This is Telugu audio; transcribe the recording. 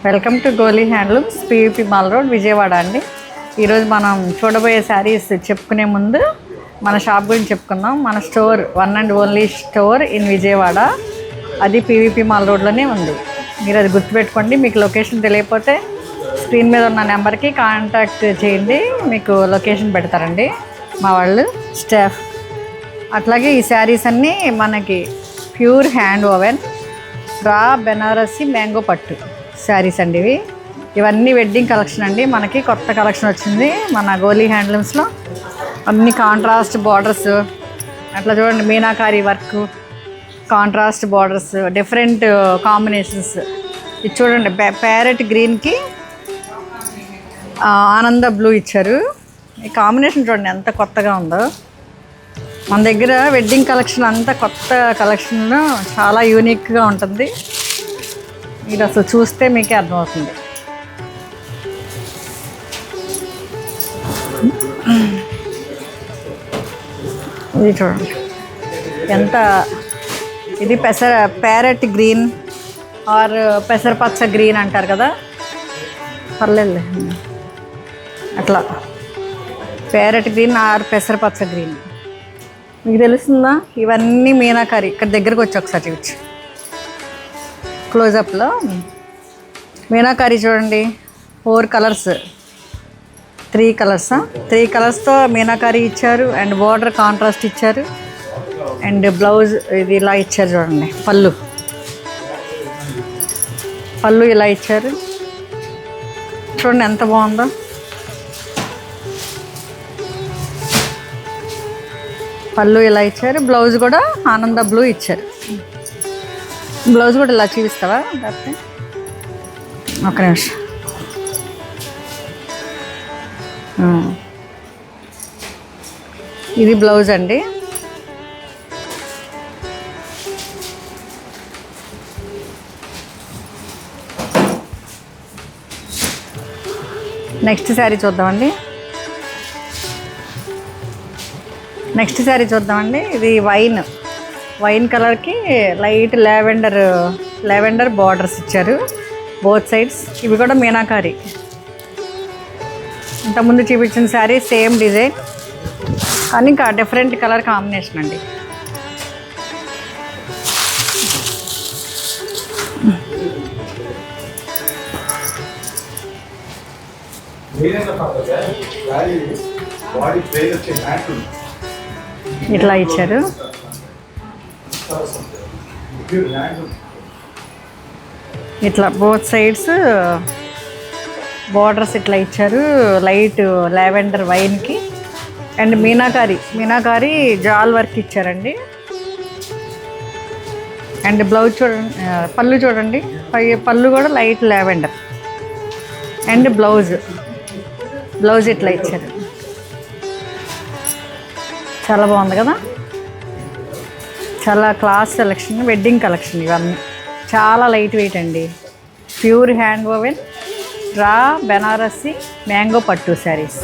Welcome to Goli handlooms, PVP mall road, Vijayawada అండి. ఈరోజు మనం చూడబోయే శారీస్ చెప్పుకునే ముందు మన షాప్ గురించి చెప్పుకుందాం. మన store one and only store in Vijayawada, అది పివిపి మాల్ రోడ్లోనే ఉంది. మీరు అది గుర్తుపెట్టుకోండి. మీకు లొకేషన్ తెలియకపోతే స్క్రీన్ మీద ఉన్న నెంబర్కి కాంటాక్ట్ చేయండి, మీకు లొకేషన్ పెడతారండి మా వాళ్ళు స్టాఫ్. అట్లాగే ఈ శారీస్ అన్నీ మనకి ప్యూర్ హ్యాండ్ ఓవెన్ రా బెనారసి మ్యాంగో పట్టు శారీస్ అండి. ఇవన్నీ వెడ్డింగ్ కలెక్షన్ అండి. మనకి కొత్త కలెక్షన్ వచ్చింది మన గోలీ హ్యాండ్లూమ్స్లో. అన్ని కాంట్రాస్ట్ బార్డర్స్, అట్లా చూడండి, meenakari work, contrast borders, different combinations. ఇది చూడండి, ప్యారెట్ గ్రీన్కి ఆనంద బ్లూ ఇచ్చారు. ఈ కాంబినేషన్ చూడండి ఎంత కొత్తగా ఉందో. మన దగ్గర వెడ్డింగ్ కలెక్షన్ అంతా కొత్త కలెక్షన్లో చాలా యూనిక్గా ఉంటుంది. ఇది అసలు చూస్తే మీకే అర్థమవుతుంది. ఇది చూడండి ఎంత, ఇది ప్యారెట్ గ్రీన్ ఆర్ పెసరపచ్చ గ్రీన్ అంటారు కదా, పర్లేదు అట్లా ప్యారెట్ గ్రీన్ ఆర్ పెసరపచ్చ గ్రీన్ మీకు తెలుస్తుందా? ఇవన్నీ మీనాకారి. ఇక్కడ దగ్గరకు వచ్చి ఒకసారి చూపించు క్లోజప్లో. మీనాకారి చూడండి, 4 కలర్స్, 3 కలర్స్తో మీనాకారి ఇచ్చారు. అండ్ బార్డర్ కాంట్రాస్ట్ ఇచ్చారు. అండ్ బ్లౌజ్ ఇది ఇలా ఇచ్చారు చూడండి. పళ్ళు ఇలా ఇచ్చారు చూడండి ఎంత బాగుందో. పళ్ళు ఇలా ఇచ్చారు. బ్లౌజ్ కూడా ఆనంద బ్లూ ఇచ్చారు. బ్లౌజ్ కూడా ఇలా చూపిస్తావా? ఒక నిమిషం. ఇది బ్లౌజ్ అండి. నెక్స్ట్ శారీ చూద్దామండి. ఇది వైన్ కలర్కి లైట్ లావెండర్ బార్డర్స్ ఇచ్చారు బోత్ సైడ్స్. ఇవి కూడా మీనాకారి. ఇంతకుముందు చూపించిన శారీ సేమ్ డిజైన్ కానీ ఇంకా డిఫరెంట్ కలర్ కాంబినేషన్ అండి. ఇట్లా ఇచ్చారు. ఇట్లా బోత్ సైడ్స్ బార్డర్స్ ఇట్లా ఇచ్చారు. లైట్ లావెండర్ వైన్కి. అండ్ మీనాకారి జాల్ వర్క్ ఇచ్చారండి. అండ్ బ్లౌజ్ చూడండి, పళ్ళు చూడండి, పళ్ళు కూడా లైట్ లావెండర్. అండ్ బ్లౌజ్ ఇట్లా ఇచ్చారు. చాలా బాగుంది కదా. చాలా క్లాస్ సెలెక్షన్, వెడ్డింగ్ కలెక్షన్. ఇవన్నీ చాలా లైట్ వెయిట్ అండి. ప్యూర్ హ్యాండ్ ఓవెన్ రా బెనారసి మ్యాంగో పట్టు శారీస్.